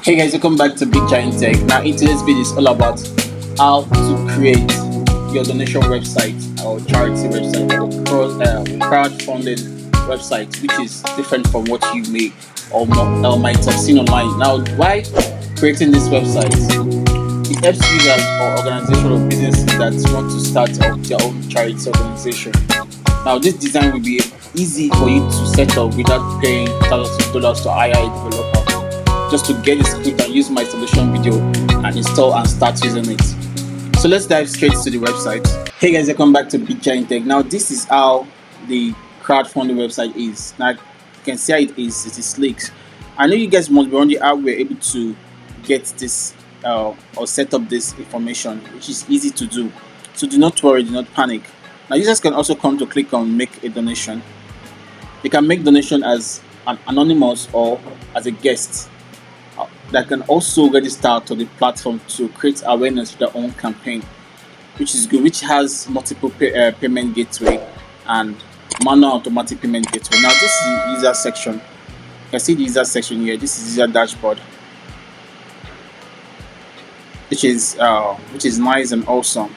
Hey guys, welcome back to Big Giant Tech. Now in today's video is all about how to create your donation website or charity website or crowdfunded website, which is different from what you may or might have seen online. Now, why creating this website? It helps users or organizations or businesses that want to start up their own charity organization. Now, this design will be easy for you to set up without paying thousands of dollars to hire a developer. Just to get the script and use my installation video and install and start using it. So let's dive straight to the website. Hey guys, welcome back to Big Giant Tech. Now this is how the crowdfunding website is. Now you can see how it is. It is sleek. I know you guys must be wondering how we're able to get this or set up this information, which is easy to do. So do not worry, do not panic. Now users can also come to click on make a donation. They can make donation as an anonymous or as a guest. That can also register to the platform to create awareness for their own campaign, which is good, which has multiple payment gateway and manual automatic payment gateway. Now this is the user section. You can see the user section here. This is user dashboard, which is nice and awesome.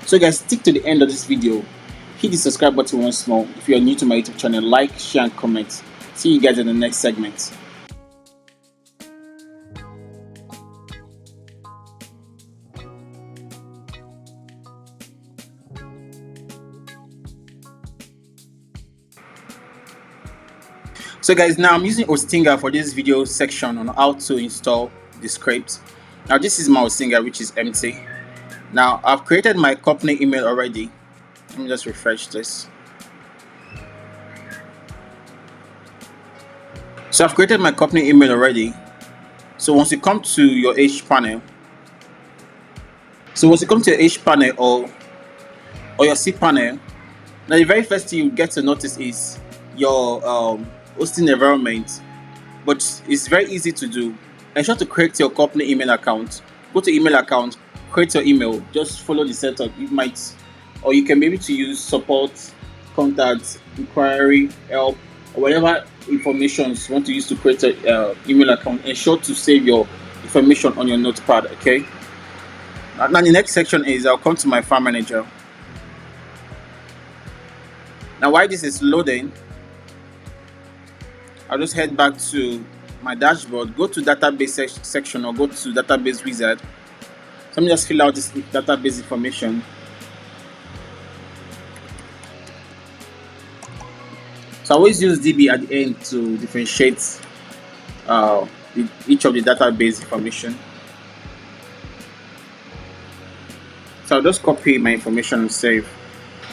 So guys, stick to the end of this video. Hit the subscribe button once more if you are new to my YouTube channel. Like, share and comment. See you guys in the next segment. So guys, now I'm using Hostinger for this video section on how to install the script. Now this is my Hostinger, which is empty. Now I've created my company email already. Let me just refresh this. So I've created my company email already. So once you come to your H panel, or your C panel, now the very first thing you get to notice is your hosting environment, but it's very easy to do. Ensure to create your company email account. Go to email account, create your email, just follow the setup. You might, or you can be able to use support, contact, inquiry, help, or whatever information you want to use to create an email account. Ensure to save your information on your notepad. Okay. Now the next section is I'll come to my file manager. Now while this is loading, I'll just head back to my dashboard, go to database section or go to database wizard. So let me just fill out this database information. So I always use DB at the end to differentiate each of the database information. So I'll just copy my information and save.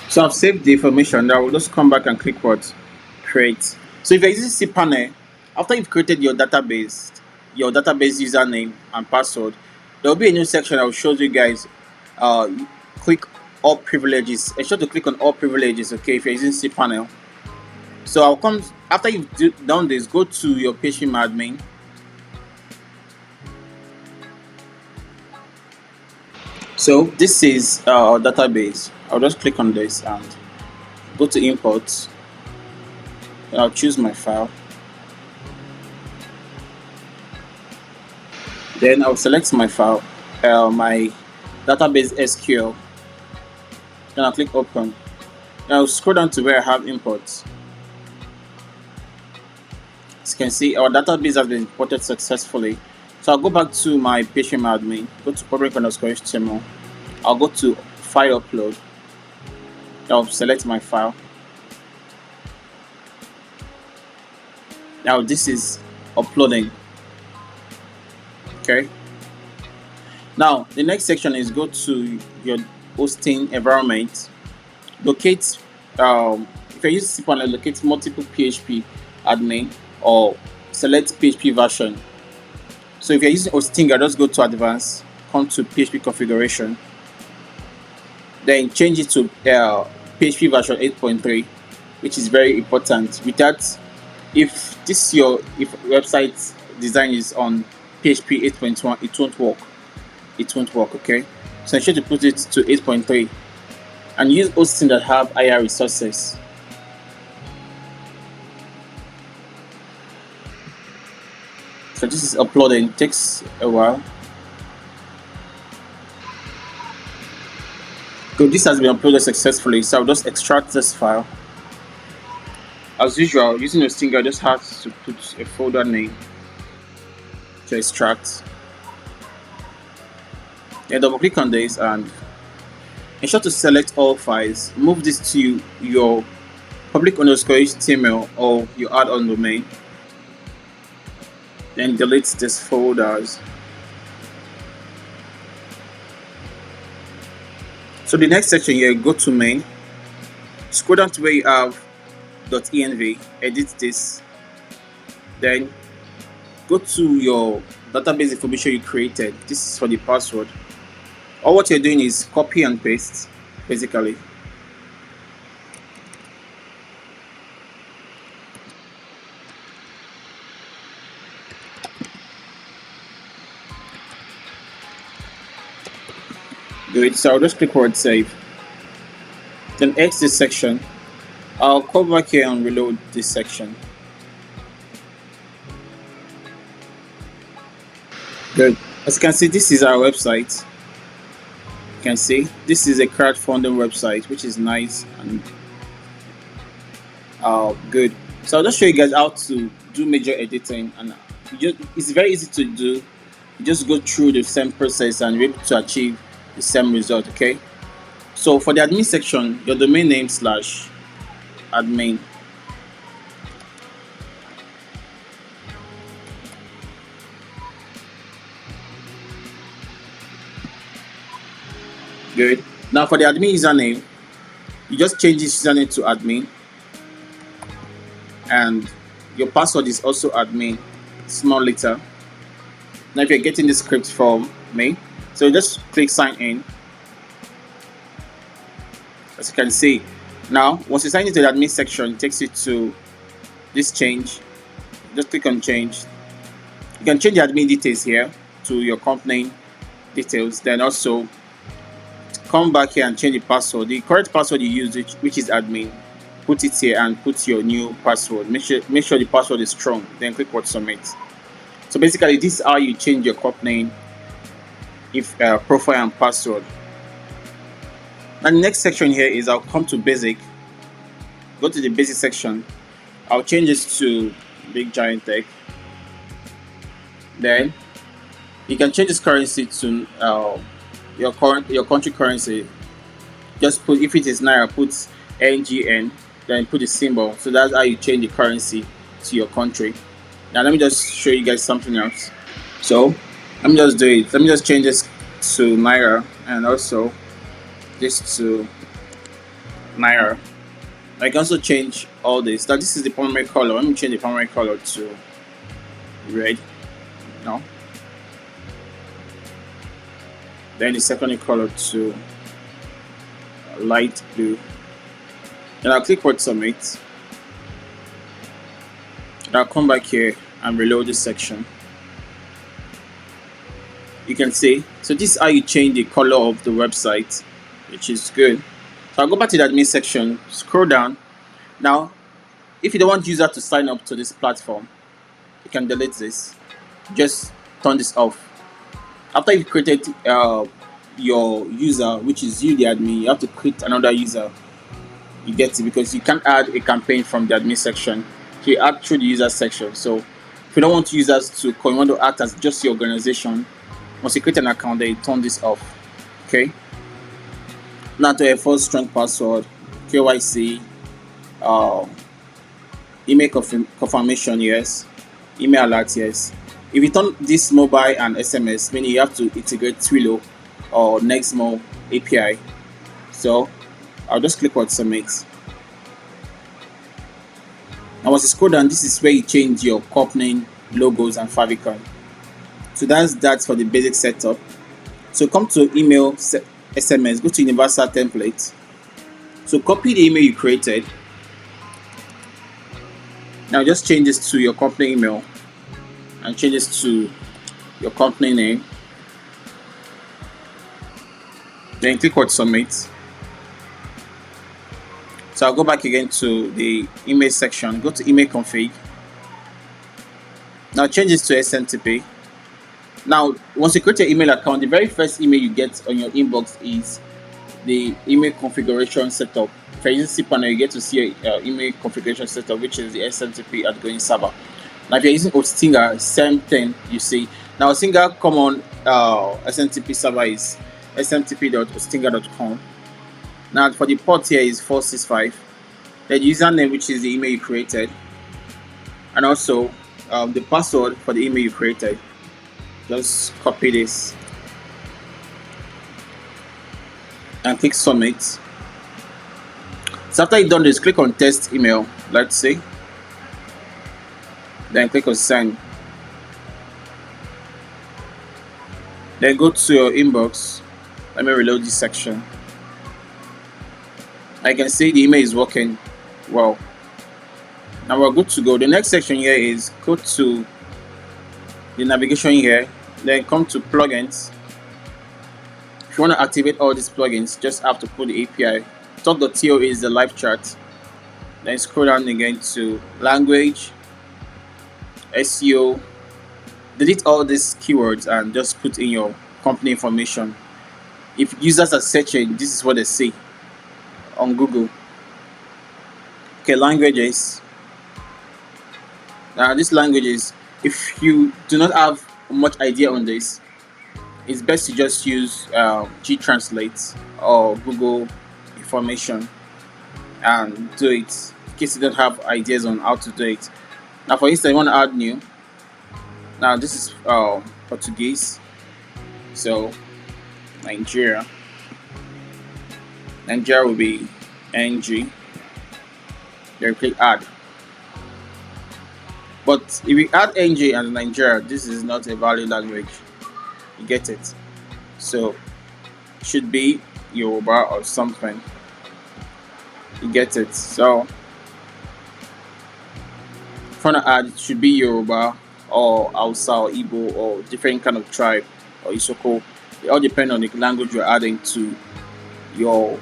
So I've saved the information. Now I will just come back and click what? Create. So if you're using cPanel, after you've created your database username and password, there will be a new section that will show you guys. Click all privileges. Ensure to click on all privileges. Okay, if you're using cPanel. So I'll come after you've done this. Go to your PHP So this is our database. I'll just click on this and go to import. I'll choose my file. Then I'll select my file, my database SQL. Then I'll click open. Then I'll scroll down to where I have imports. As you can see, our database has been imported successfully. So I'll go back to my PHP go to public_HTML. I'll go to file upload. I'll select my file. Now this is uploading. Okay. Now the next section is go to your hosting environment. Locate if you're using cPanel, locate multiple PHP admin or select PHP version. So if you're using Hostinger, just go to advanced, come to PHP configuration, then change it to PHP version 8.3, which is very important. With that, if website design is on PHP 8.1, it won't work. Okay, so ensure to put it to 8.3 and use hosting that have higher resources. So this is uploading, it takes a while. So this has been uploaded successfully, so I'll just extract this file. As usual, using a stinger, I just have to put a folder name to extract. Then double click on this and ensure to select all files. Move this to your public_HTML or your add-on domain. Then delete these folders. So the next section here, go to main. Scroll down to where you have .env. Edit this. Then go to your database information you created. This is for the password. All what you're doing is copy and paste, basically. Good. So I'll just click word save. Then exit this section. I'll come back here and reload this section. Good. As you can see, this is our website. You can see this is a crowdfunding website, which is nice and good. So I'll just show you guys how to do major editing, and it's very easy to do. You just go through the same process and you're able to achieve the same result. Okay. So for the admin section, your domain name /admin. Good. Now for the admin username, you just change this username to admin, and your password is also admin, small letter. Now if you're getting this script from me, so just click sign in. As you can see, now once you sign into the admin section, it takes you to this change. Just click on change. You can change the admin details here to your company details. Then also come back here and change the password. The correct password you use, which is admin, put it here and put your new password. Make sure the password is strong. Then click what submit. So basically, this is how you change your company profile and password. And the next section here is I'll come to basic. Go to the basic section. I'll change this to Big Giant Tech. Then you can change this currency to your country currency. Just put, if it is naira, put NGN, then put the symbol. So that's how you change the currency to your country. Now let me just show you guys something else. So let me just do it. Let me just change this to naira and also this to naira. I can also change all this. Now this is the primary color. Let me change the primary color to red. No. Then the secondary color to light blue. Then I'll click what submit. And I'll come back here and reload this section. You can see, so this is how you change the color of the website, which is good. So I'll go back to the admin section, scroll down. Now, if you don't want user to sign up to this platform, you can delete this. Just turn this off. After you've created your user, which is you, the admin, you have to create another user. You get it, because you can't add a campaign from the admin section. So you add through the user section. So if you don't want users to come, you want to act as just your organization. Once you create an account, then you turn this off. Okay. Now to enforce strong password, KYC, email confirmation, yes. Email alert, yes. If you turn this mobile and SMS, meaning you have to integrate Twilio or Nextmo API. So I'll just click on submit. Now once you scroll down, this is where you change your company logos and favicon. So that's that for the basic setup. So come to email, SMS, go to universal template. So copy the email you created. Now just change this to your company email and change this to your company name. Then click on submit. So I'll go back again to the email section, go to email config. Now change this to SMTP. Now, once you create your email account, the very first email you get on your inbox is the email configuration setup. If you're using cPanel, you get to see a email configuration setup, which is the SMTP outgoing server. Now, if you're using Hostinger, same thing you see. Now, Hostinger common SMTP server is smtp.hostinger.com. Now, for the port here is 465. The username, which is the email you created, and also the password for the email you created. Just copy this and click submit. So after you've done this, click on test email, let's say, then click on send. Then go to your inbox. Let me reload this section. I can see the email is working well. Now we're good to go. The next section here is go to the navigation here, then come to plugins. If you want to activate all these plugins, just have to put the API. Talk.to is the live chat. Then scroll down again to language, SEO. Delete all these keywords and just put in your company information. If users are searching, this is what they see on Google. Okay, languages. Now these languages, if you do not have much idea on this, it's best to just use G-Translate or Google information and do it in case you don't have ideas on how to do it. Now for instance, you want to add new. Now this is Portuguese, so Nigeria will be NG. Then click add. But if you add NG and Nigeria, this is not a valid language. You get it? So it should be Yoruba or something. You get it? So if you want to add, it should be Yoruba or Hausa or Igbo or different kind of tribe or Isoko. It all depends on the language you're adding to your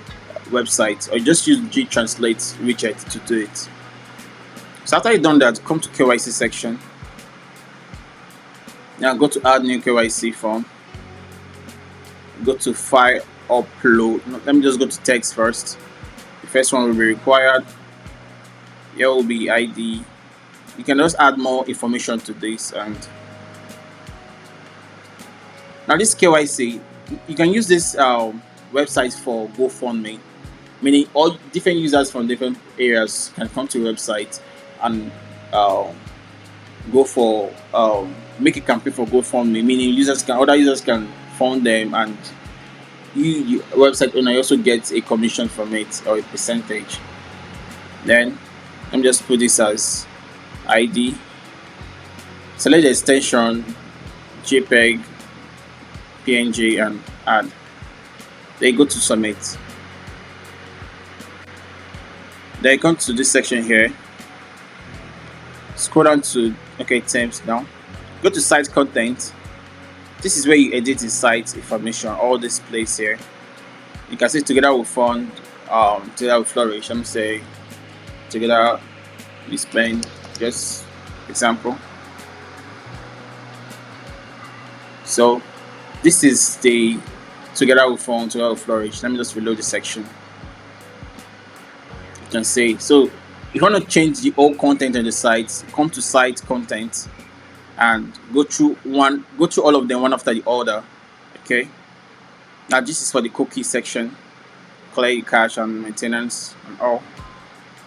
website, or just use G-Translate widget to do it. So after you've done that, come to KYC section. Now go to add new KYC form. Go to file upload. No, let me just go to text first. The first one will be required. Here will be ID. You can just add more information to this. And now this KYC, you can use this website for GoFundMe, meaning all different users from different areas can come to your website and go for make a campaign for GoFundMe, meaning other users can fund them, and you website owner also gets a commission from it or a percentage. Then let me just put this as ID. Select the extension JPEG, PNG, and add. Then go to submit. Then you come to this section here. Scroll down to terms down. Go to site content. This is where you edit the site information. All this place here. You can see together with fund, together with flourish. I'm say together we spend. Just example. So this is the together with fund, together with flourish. Let me just reload the section. You can see. So if you want to change the old content on the site, come to site content and go through all of them one after the other. Okay. Now this is for the cookie section, clear cache and maintenance and all.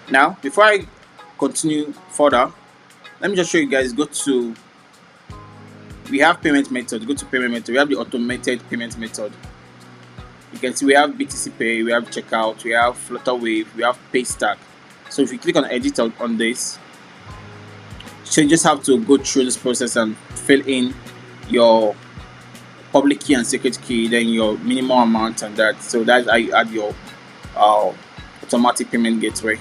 Now before I continue further, let me just show you guys. We have payment method. Go to payment method. We have the automated payment method. You can see we have BTC Pay, we have checkout, we have Flutterwave, we have Paystack. So if you click on edit on this, so you just have to go through this process and fill in your public key and secret key, then your minimum amount and that. So that's how you add your automatic payment gateway.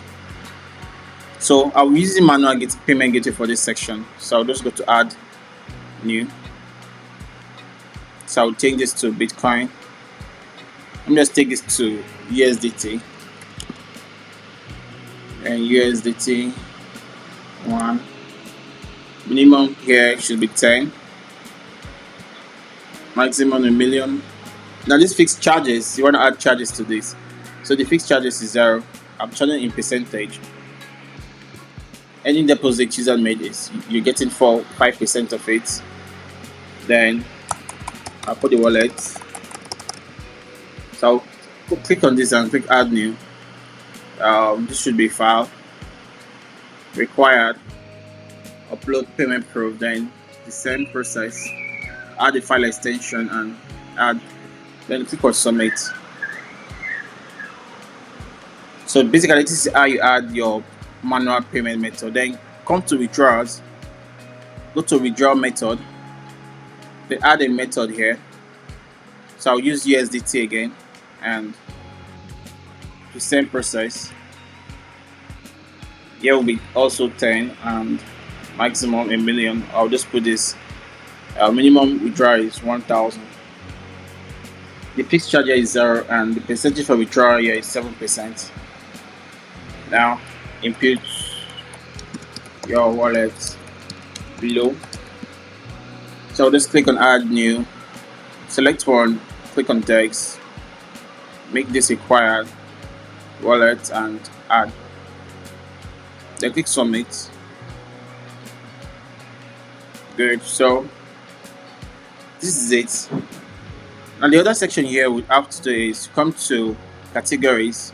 So I'll be using manual payment gateway for this section. So I'll just go to add new. So I'll change this to Bitcoin. Let me just take this to USDT. And USDT 1 Minimum here should be 10, maximum a million. Now this fixed charges, you want to add charges to this. So the fixed charges is 0. I'm charging in percentage. Any deposit user made is you're getting for 5% of it. Then I'll put the wallet. So I'll click on this and click add new. This should be file. Required. Upload payment proof. Then the same process. Add the file extension and add. Then click on submit. So basically this is how you add your manual payment method. Then come to withdrawals. Go to withdrawal method. Then add a method here. So I'll use USDT again and the same process. Here will be also 10 and maximum a million. I'll just put this minimum withdrawal is 1,000. The fixed charge here is 0 and the percentage for withdrawal here is 7%. Now input your wallet below. So I'll just click on add new, select one, click on text, make this required wallet and add. Then click submit. Good. So this is it. Now the other section here we have to do is come to categories.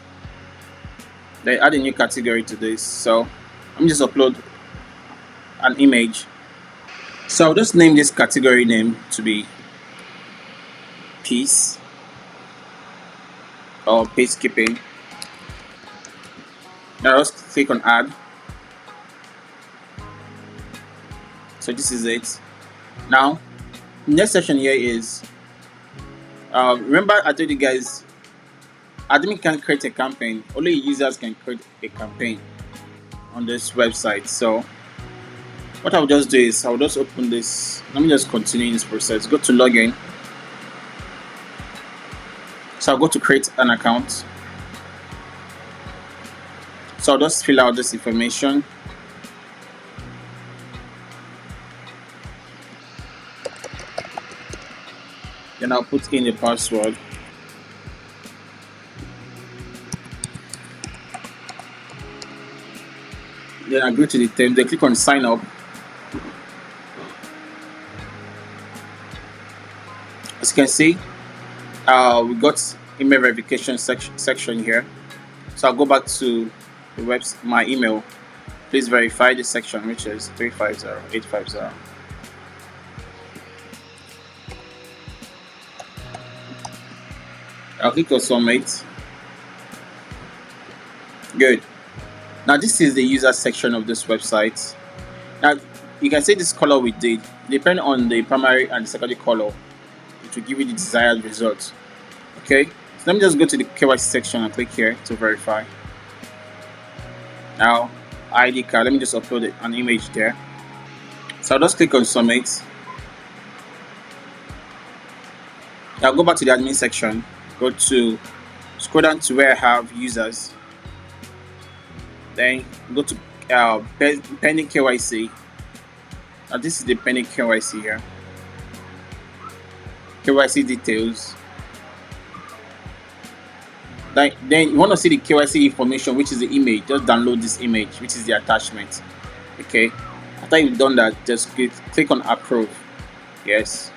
Then add a new category to this. So let me just upload an image. So I'll just name this category name to be peace or peacekeeping. Now just click on add. So this is it. Now next section here is remember I told you guys admin can create a campaign. Only users can create a campaign on this website. So what I'll just do is I'll just open this. Let me just continue this process. Go to login. So I'll go to create an account. So I'll just fill out this information. Then I'll put in the password. Then I go to the term. Then click on sign up. As you can see, we got email verification section here. So I'll go back to the my email. Please verify this section, which is 350850. I'll click on submit. Good. Now this is the user section of this website. Now you can see this color we did. Depending on the primary and the secondary color, it will give you the desired result. Okay. So let me just go to the KYC section and click here to verify. Now ID card. Let me just upload an image there. So I'll just click on submit. Now go back to the admin section. Go to scroll down to where I have users. Then go to pending KYC. Now this is the pending KYC here. KYC details. Then you want to see the KYC information, which is the image. Just download this image, which is the attachment. Okay. After you've done that, just click on approve. Yes.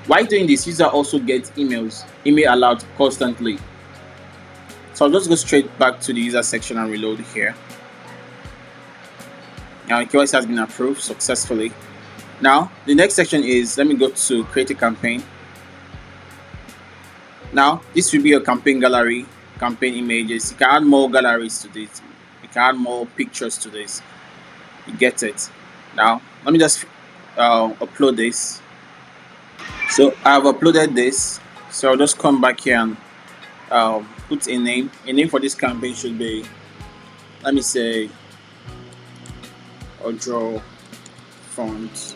While doing this, user also gets email alert constantly. So I'll just go straight back to the user section and reload here. Now KYC has been approved successfully. Now the next section is, let me go to create a campaign. Now this will be your campaign gallery, campaign images. You can add more galleries to this. You can add more pictures to this. You get it. Now let me just upload this. So I've uploaded this. So I'll just come back here and put a name. A name for this campaign should be, let me say, Odro Funds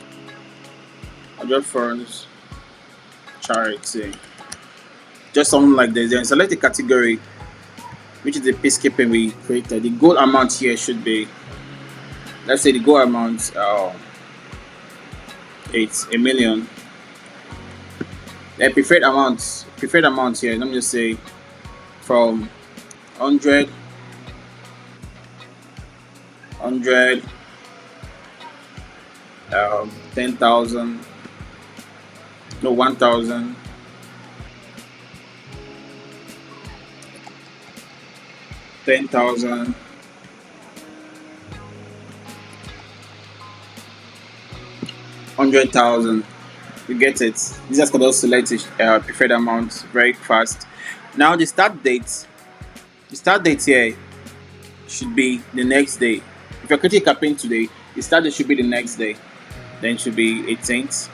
Charity. Just something like this. Then select the category, which is the peacekeeping we created. The goal amount here should be let's say the goal amount, it's a million. The preferred amount here, let me just say from 100, 100, 10,000, no, 1,000, 10,000, 100,000. You get it. You just can also select a preferred amount very fast. Now the start date here should be the next day. If you're creating a campaign today, the start date should be the next day. Then it should be 18th.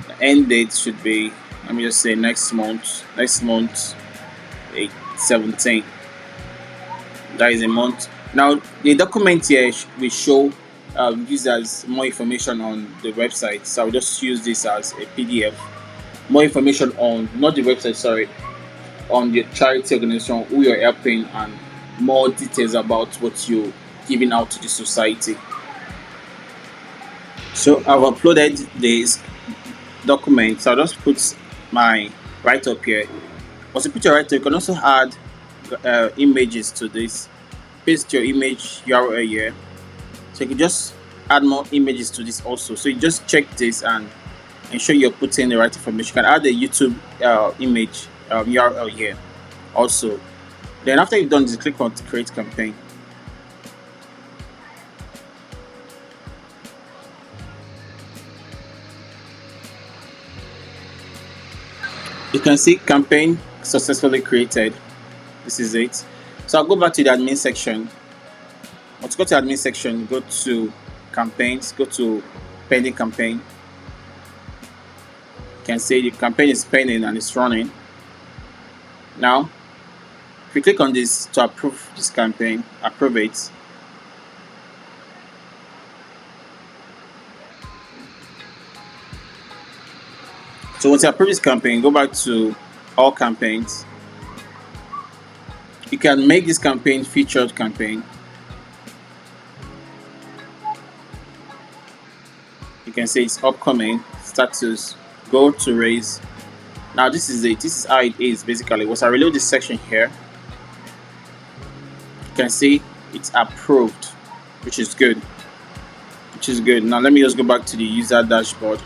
The end date should be, let me just say, next month. Next month, 17th. That is a month. Now the document here will show users more information on the website. So I'll just use this as a PDF. More information on, not the website, sorry, on the charity organization who you're helping, and more details about what you're giving out to the society. So I've uploaded this document. So I'll just put my write up here. Once you put your write up, you can also add images to this. Paste your image URL here. So you can just add more images to this also. So you just check this and ensure you're putting the right information. You can add a YouTube image URL here also. Then after you've done this, click on create campaign. You can see campaign successfully created. This is it. So I'll go back to the admin section. Let's go to admin section, go to campaigns, go to pending campaign. You can see the campaign is pending and it's running. Now, if you click on this to approve this campaign, approve it. So once you approve this campaign, go back to all campaigns. You can make this campaign featured campaign. You can say it's upcoming, status, go to raise. Now this is it. This is how it is basically. Once I reload this section here, you can see it's approved, which is good. Now let me just go back to the user dashboard.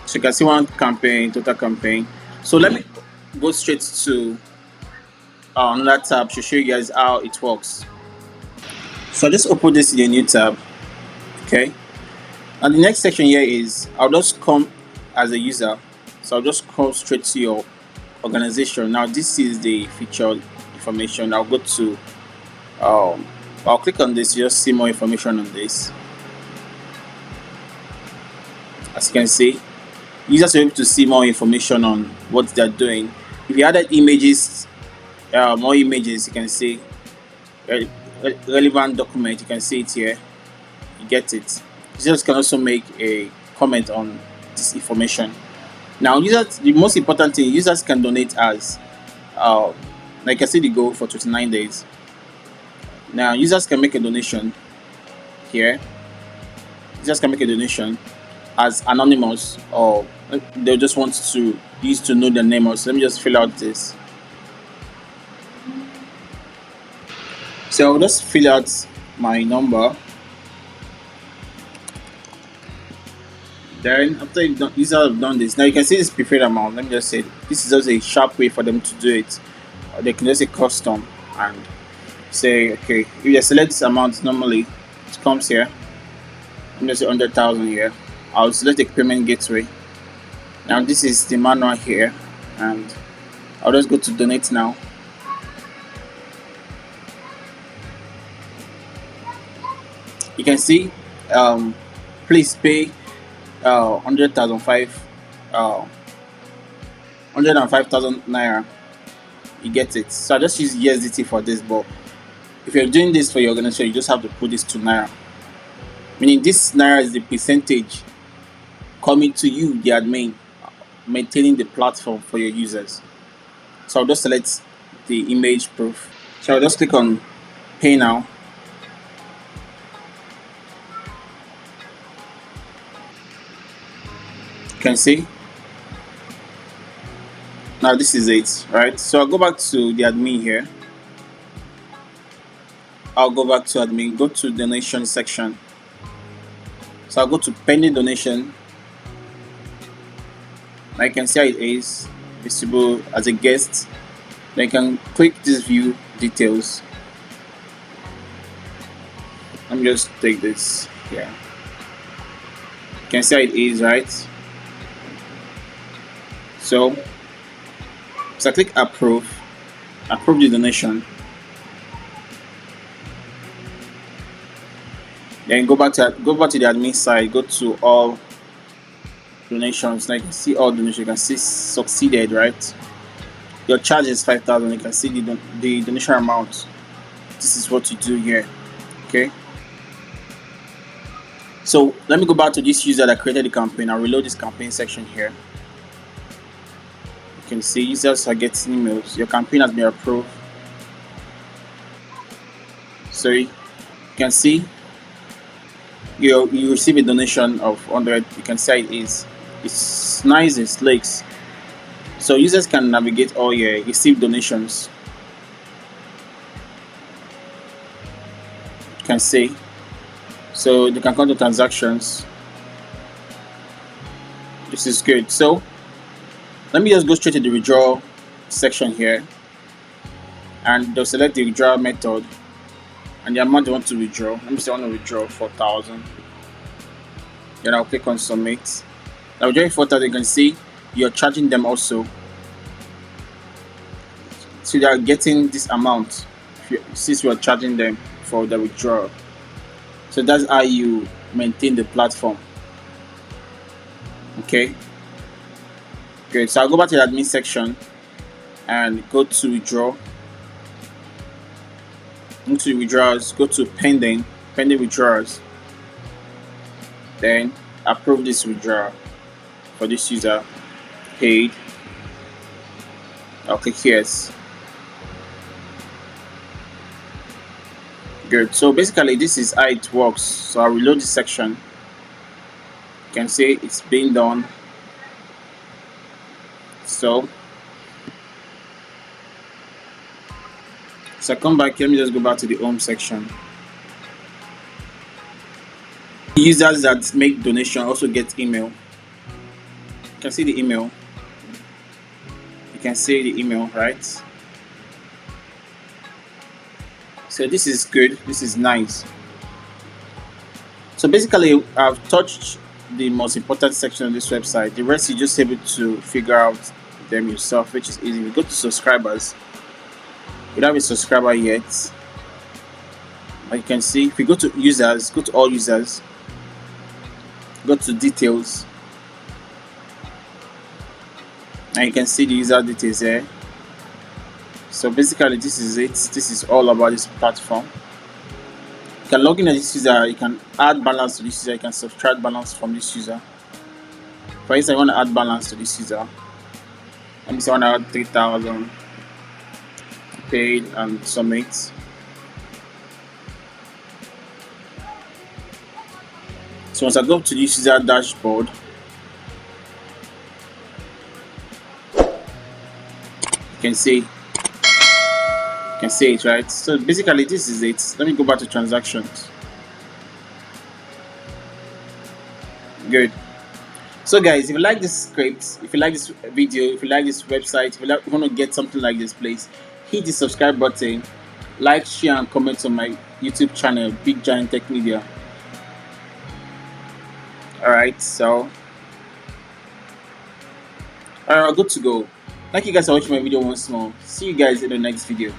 So you can see one campaign, total campaign. So let me go straight to another tab to show you guys how it works. So I just open this in a new tab. Okay. And the next section here is I'll just come as a user. So I'll just come straight to your organization. Now this is the featured information. I'll go to I'll click on this, just see more information on this. As you can see, users are able to see more information on what they're doing. If you added images, more images, you can see relevant document, you can see it here. You get it. Users can also make a comment on this information. Now users, the most important thing, users can donate as like I see the goal for 29 days. Now users can make a donation here. Users can make a donation as anonymous, or they just want to use to know their name. So let me just fill out this. So I'll just fill out my number. Then after users have done this, now you can see this preferred amount. Let me just say this is just a sharp way for them to do it. Or they can just say custom and say, okay, if you select this amount, normally it comes here. I'm just say 100,000 here. I'll select a payment gateway. Now this is the manual here, and I'll just go to donate now. You can see please pay 105,000 naira. You get it. So I just use USDT for this, but if you're doing this for your organization, you just have to put this to naira, meaning this naira is the percentage coming to you, the admin, maintaining the platform for your users. So I'll just select the image proof. So I'll just click on pay now. can see now this is it, right? So I'll go back to the admin here. I'll go back to admin, go to donation section. So I'll go to pending donation. Now you can see how it is visible as a guest. Then you can click this view details. Let me just take this here. You can see how it is, right? So I click approve the donation. Then go back to the admin side, go to all donations. Now you can see all donations, you can see succeeded, right? Your charge is 5,000. You can see the donation amount. This is what you do here. Okay. So let me go back to this user that created the campaign. I'll reload this campaign section here. You can see users are getting emails. Your campaign has been approved. So you can see you receive a donation of 100. You can see how it is. It's nice and sleek. So users can navigate all your received donations. You can see. So they can come to transactions. This is good. So let me just go straight to the withdrawal section here, and they'll select the withdrawal method and the amount they want to withdraw. Let me say I want to withdraw 4,000. Then I'll click on submit. Now withdrawing 4,000, you can see you're charging them also. So they are getting this amount since you are charging them for the withdrawal. So that's how you maintain the platform. Okay. Good. So I'll go back to the admin section and go to withdraw. Into withdrawals, go to pending withdrawals. Then approve this withdrawal for this user. Paid. I'll click yes. Good. So basically this is how it works. So I'll reload this section. You can see it's being done. So I come back. Let me just go back to the home section. Users that make donation also get email. You can see the email. You can see the email, right? So this is good. This is nice. So basically I've touched the most important section of this website. The rest you're just able to figure out them yourself, which is easy. We go to subscribers. We don't have a subscriber yet. Like you can see, if we go to users, go to all users, go to details, and you can see the user details there. So basically this is it. This is all about this platform. You can log in as this user, you can add balance to this user, you can subtract balance from this user. For instance, I want to add balance to this user. Let me say I want to add 3,000. Paid and submit. So once I go to this user dashboard, you can see it, right? So basically this is it. Let me go back to transactions. Good. So guys, if you like this script, if you like this video, if you like this website, if you want to get something like this, please hit the subscribe button, like, share and comment on my YouTube channel, Big Giant Tech Media. Alright, so good to go. Thank you guys for watching my video once more. See you guys in the next video.